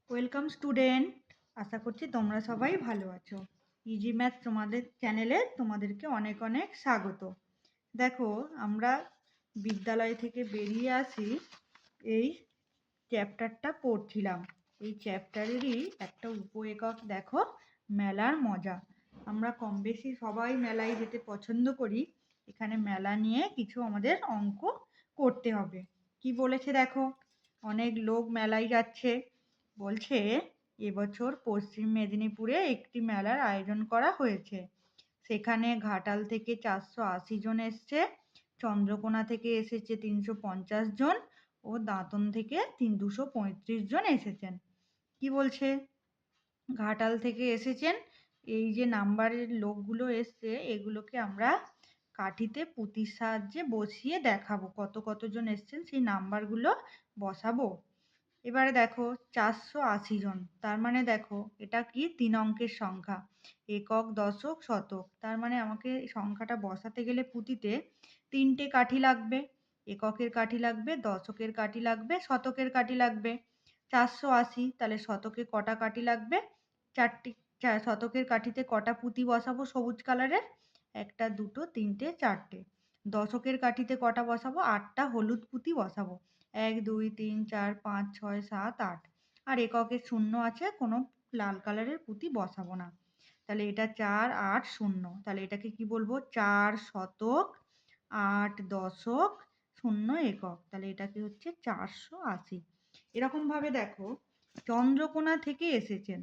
Welcome student, আশা করছি তোমরা সবাই ভালো আছো। ইজি ম্যাথ তোমাদের চ্যানেলে তোমাদেরকে অনেক অনেক স্বাগত। দেখো, আমরা বিদ্যালয় থেকে বেরিয়ে আসি, এই চ্যাপ্টারটা পড়ছিলাম। এই চ্যাপ্টারেরই একটা উপ একক দেখো, মেলার মজা। আমরা কম বেশি সবাই মেলায় যেতে পছন্দ করি। এখানে মেলা নিয়ে কিছু আমাদের অঙ্ক করতে হবে। কি বলেছে দেখো, অনেক লোক মেলায় যাচ্ছে। বলছে এবছর পশ্চিম মেদিনীপুরে একটি মেলার আয়োজন করা হয়েছে। সেখানে ঘাটাল থেকে 480 জন এসছে, চন্দ্রকোনা থেকে এসেছে 350 জন ও দাঁতন থেকে 235 জন এসেছেন। কি বলছে, ঘাটাল থেকে এসেছেন, এই যে নাম্বারের লোকগুলো এসছে এগুলোকে আমরা কাঠিতে পুঁতির সাহায্যে বসিয়ে দেখাবো কতজন এসছেন, সেই নাম্বারগুলো বসাবো। এবারে দেখো 480 জন, তার মানে দেখো এটা কি 3 অঙ্কের সংখ্যা, একক দশক শতক। তার মানে আমাকে সংখ্যাটা বসাতে গেলে পুঁতিতে 3টে কাঠি লাগবে, এককের কাঠি লাগবে, দশকের কাঠি লাগবে, শতকের কাঠি লাগবে। 480, তাহলে শতকে কটা কাঠি লাগবে? 4টি। শতকের কাঠিতে কটা পুঁতি বসাবো সবুজ কালারের? 1টা 2টো 3টে 4টে। দশকের কাঠিতে কটা বসাবো? 8টা হলুদ পুঁতি বসাবো। 1 2 3 4 5 6 7 8। আর এককের শূন্য আছে, কোনো লাল কালারের পুঁতি বসাবো না। তাহলে এটা 4 8 0, তাহলে এটাকে কি বলবো? 4 শতক 8 দশক 0 একক, তাহলে এটাকে হচ্ছে 480। এরকম ভাবে দেখো চন্দ্রকোনা থেকে এসেছেন,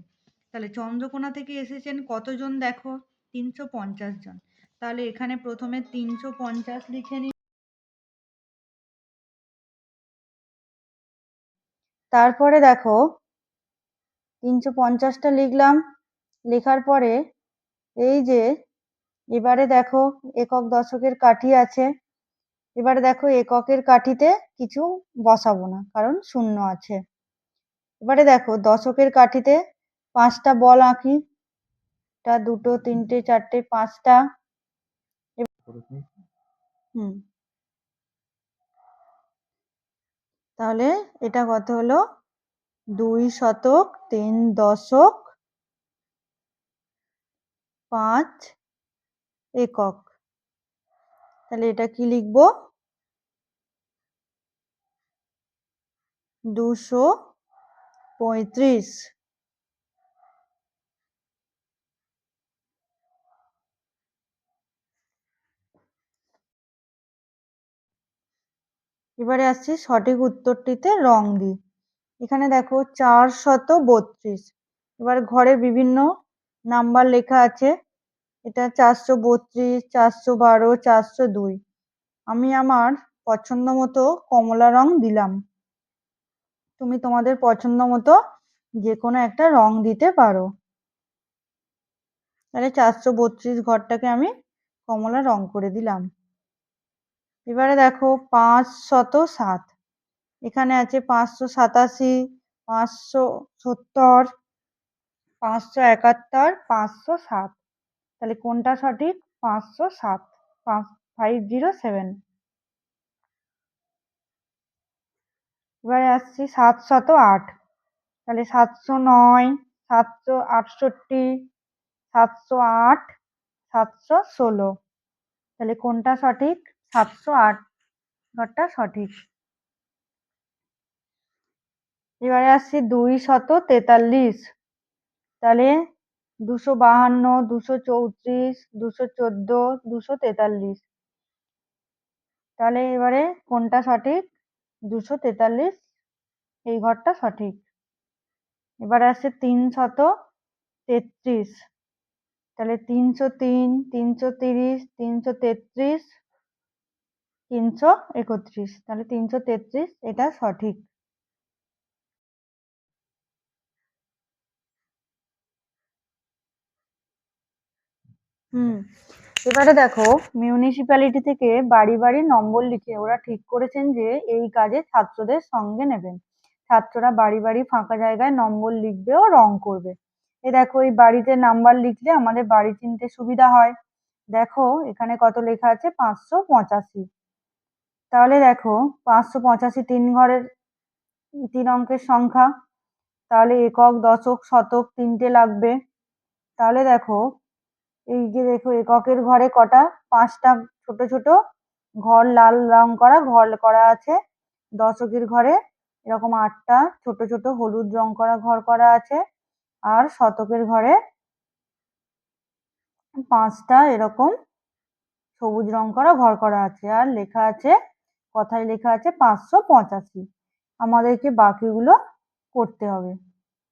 তাহলে চন্দ্রকোনা থেকে এসেছেন কতজন? দেখো 350 জন। তাহলে এখানে প্রথমে 350 লিখে নি, তারপরে দেখো 350টা লিখলাম। লেখার পরে এই যে এবারে দেখো একক দশকের কাঠি আছে। এবারে দেখো এককের কাঠিতে কিছু বসাবো না, কারণ শূন্য আছে। এবারে দেখো দশকের কাঠিতে 5টা বল আঁকি, 1 2 3 4 5টা। হুম, তাহলে এটা কত হলো? 2 শতক 3 দশক 5 একক। তাহলে এটা কি লিখবো? 235। এবারে আসছি সঠিক উত্তরটিতে রং দিই। এখানে দেখো 432। এবার ঘরে বিভিন্ন নাম্বার লেখা আছে, এটা 432 412 402। আমি আমার পছন্দ মতো কমলা রং দিলাম। তুমি তোমাদের পছন্দ মতো যে কোনো একটা রং দিতে পারো। তাহলে 432 ঘরটাকে আমি কমলা রং করে দিলাম। এবারে দেখো 507। এখানে আছে 587 570 571 507। তাহলে কোনটা সঠিক? 507, 507। এবারে আসছি 708। তাহলে 709 768 708 716। তাহলে কোনটা সঠিক? 708 ঘরটা সঠিক। এবারে আসছি 243। তাহলে 252 234 214 243। তাহলে এবারে কোনটা সঠিক? 243, এই ঘরটা সঠিক। এবারে আসছে 333। তাহলে 303 330 333 331। তাহলে 333 এটা সঠিক। এবারে দেখো মিউনিসিপ্যালিটি থেকে বাড়ি বাড়ি নম্বর লিখে ওরা ঠিক করেছেন যে এই কাজে ছাত্রদের সঙ্গে নেবেন। ছাত্ররা বাড়ি বাড়ি ফাঁকা জায়গায় নম্বর লিখবে ও রং করবে। দেখো এই বাড়িতে নাম্বার লিখলে আমাদের বাড়ি চিনতে সুবিধা হয়। দেখো এখানে কত লেখা আছে? 585। তাহলে দেখো 585 3 ঘরের 3 অঙ্কের সংখ্যা। তাহলে একক, দশক, শতক তিনটে লাগবে। তাহলে দেখো, এই যে দেখো এককের ঘরে কটা, 5টা ছোট ছোট ঘর লাল রং করা ঘর করা আছে। দশকের ঘরে এরকম 8টা ছোট ছোট হলুদ রং করা ঘর করা আছে। আর শতকের ঘরে 5টা এরকম সবুজ রং করা ঘর করা আছে। আর লেখা আছে, কথায় লেখা আছে 585। আমাদেরকে বাকিগুলো করতে হবে।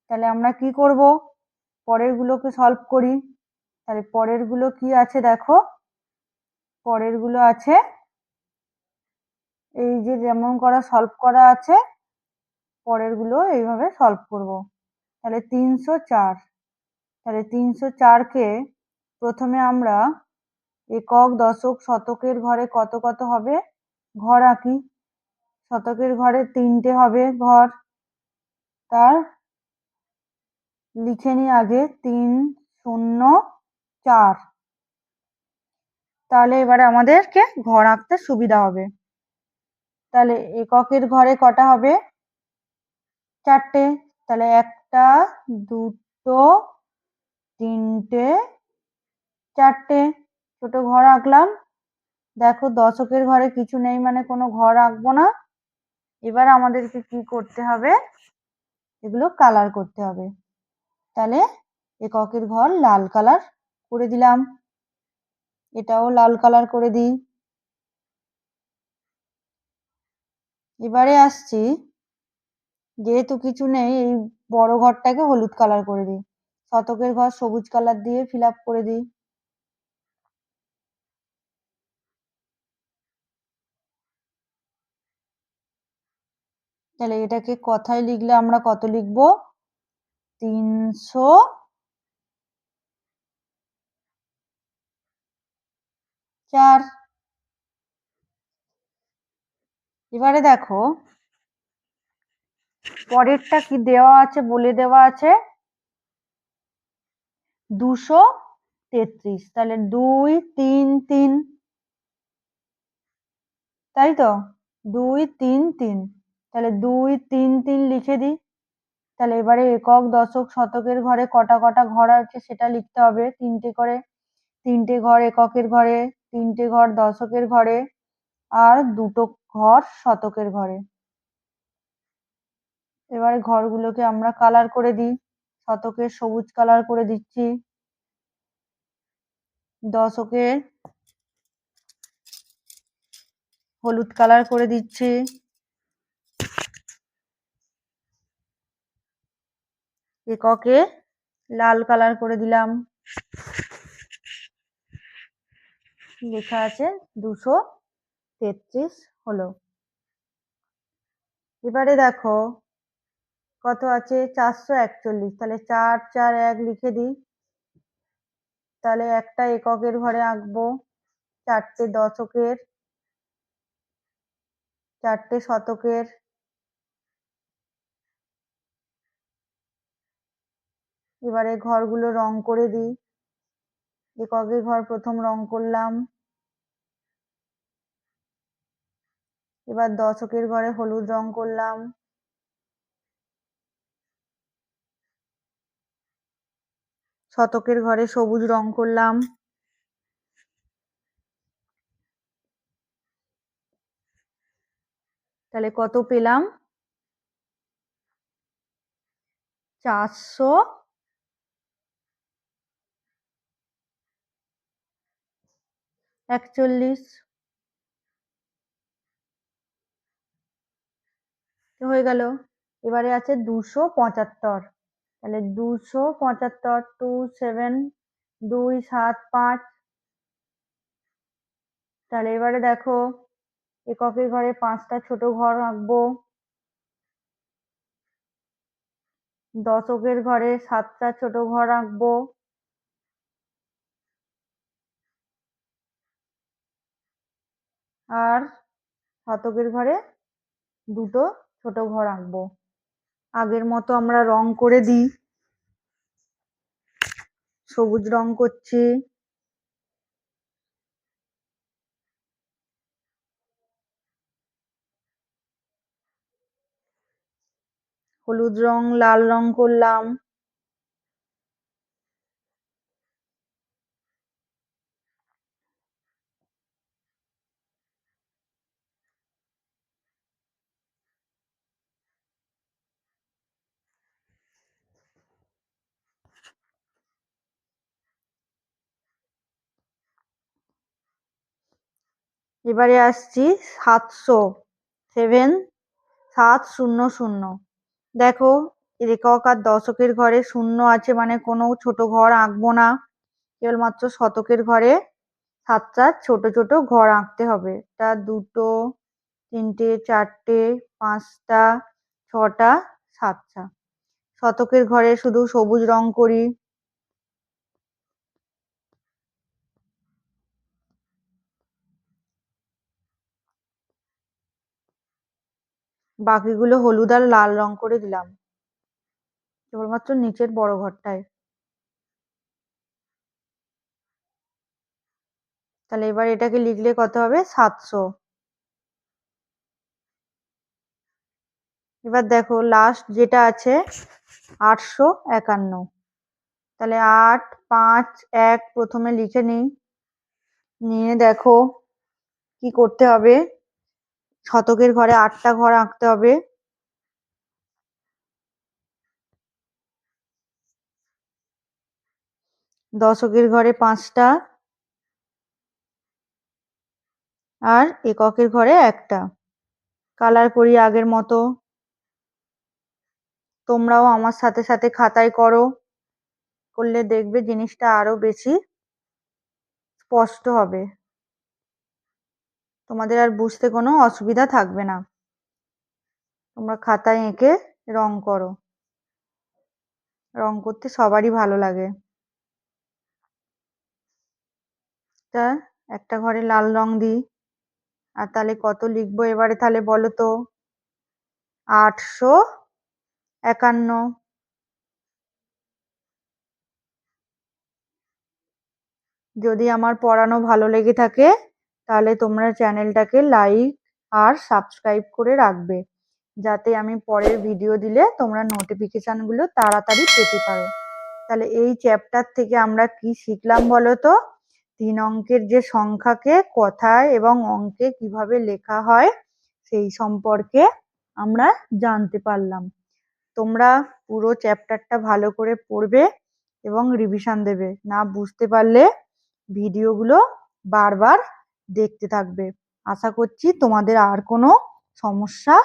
তাহলে আমরা কি করব, পরের গুলোকে সলভ করি। তাহলে পরের গুলো কি আছে দেখো, পরের গুলো আছে এই যে যেমন করা সলভ করা আছে, পরের গুলো এইভাবে সলভ করব। তাহলে 304, তাহলে 304কে প্রথমে আমরা একক, দশক, শতকের ঘরে কত কত হবে ঘর আঁকি। শতকের ঘরে 3টে হবে ঘর, তার লিখে নিই আগে 304। তাহলে এবারে আমাদেরকে ঘর আঁকতে সুবিধা হবে। তাহলে এককের ঘরে কটা হবে, 4টে। তাহলে 1টা, 2টো, 3টে, 4টে ছোট ঘর আঁকলাম। দেখো দশকের ঘরে কিছু নেই মানে কোনো ঘর আঁকবো না। এবার আমাদেরকে কি করতে হবে, এগুলো কালার করতে হবে। তাহলে এককের ঘর লাল কালার করে দিলাম, এটাও লাল কালার করে দিই। এবারে আসছি, যেহেতু কিছু নেই এই বড় ঘরটাকে হলুদ কালার করে দিই। শতকের ঘর সবুজ কালার দিয়ে ফিল আপ করে দিই। তাহলে এটাকে কথায় লিখলে আমরা কত লিখবো, 304। এবারে দেখো পরেরটা কি দেওয়া আছে, বলে দেওয়া আছে 233। তাহলে 2 3 3, তাই তো 2 3 3। তাহলে 2 3 3 লিখে দিই। তাহলে এবারে একক, দশক, শতকের ঘরে কটা কটা ঘর আছে সেটা লিখতে হবে। 3টে করে, 3টে ঘর এককের ঘরে, 3টে ঘর দশকের ঘরে, আর 2টো ঘর শতকের ঘরে। এবারে ঘরগুলোকে আমরা কালার করে দিই। শতকের সবুজ কালার করে দিচ্ছি, দশকের হলুদ কালার করে দিচ্ছি, এককে লাল কালার করে দিলাম। লেখা আছে 233 হলো। এবারে দেখো কত আছে, 441। তাহলে 4 4 1 লিখে দিই। তাহলে একটা এককের ঘরে আঁকবো, 4টে দশকের, 4টে শতকের। এবারে ঘরগুলো রং করে দিই। এককের ঘর প্রথম রং করলাম, এবার দশকের ঘরে হলুদ রং করলাম, শতকের ঘরে সবুজ রং করলাম। তাহলে কত পেলাম, 441 হয়ে গেল। এবারে আছে 275। তাহলে 275, 2 7 2 7 5। তাহলে এবারে দেখো এককের ঘরে 5টা ছোট ঘর আঁকবো, দশকের ঘরে 7টা ছোট ঘর আঁকবো, আর শতকের ঘরে 2টো ছোট ঘর আঁকবো। আগের মতো আমরা রং করে দিই। সবুজ রং করছি, হলুদ রং লাল রং করলাম। এবারে আসছি 700 দেখো একক আর দশকের ঘরে শূন্য আছে মানে কোনো ছোট ঘর আঁকবো না, কেবলমাত্র শতকের ঘরে 7টা ছোট ছোট ঘর আঁকতে হবে। তা 2, 3, 4, 5, 6, 7টা। শতকের ঘরে শুধু সবুজ রং করি। বাকিগুলো হলুদ আর লাল রং করে দিলাম কেবলমাত্র নিচের বড় ঘরটায়। তাহলে এবার এটাকে লিখলে কত হবে? 700। এবার দেখো লাস্ট যেটা আছে 851। তাহলে 8, 5, 1 প্রথমে লিখে নিই। নিয়ে দেখো কি করতে হবে, শতকের ঘরে 8টা ঘর আঁকতে হবে। দশকের ঘরে 5টা আর এককের ঘরে 1টা। কালার করি আগের মতো। তোমরাও আমার সাথে সাথে খাতায় করো, করলে দেখবে জিনিসটা আরো বেশি স্পষ্ট হবে, তোমাদের আর বুঝতে কোনো অসুবিধা থাকবে না। তোমরা খাতায় এঁকে রং করো, রং করতে সবারই ভালো লাগে। তা একটা ঘরে লাল রং দিই। আর তাহলে কত লিখবো এবারে তাহলে বলো তো? 851। যদি আমার পড়ানো ভালো লেগে থাকে তাহলে তোমরা চ্যানেলটাকে লাইক আর সাবস্ক্রাইব করে রাখবে, যাতে আমি পরের ভিডিও দিলে তোমরা নোটিফিকেশনগুলো তাড়াতাড়ি পেতে পারো। তাহলে এই চ্যাপ্টার থেকে আমরা কি শিখলাম বলো তো? 3 অঙ্কের যে সংখ্যাকে কথায় এবং অঙ্কে কিভাবে লেখা হয় সেই সম্পর্কে আমরা জানতে পারলাম। তোমরা পুরো চ্যাপ্টারটা ভালো করে পড়বে এবং রিভিশন দেবে। না বুঝতে পারলে ভিডিওগুলো বারবার দেখতে থাকবে। আশা করছি তোমাদের আর কোনো সমস্যা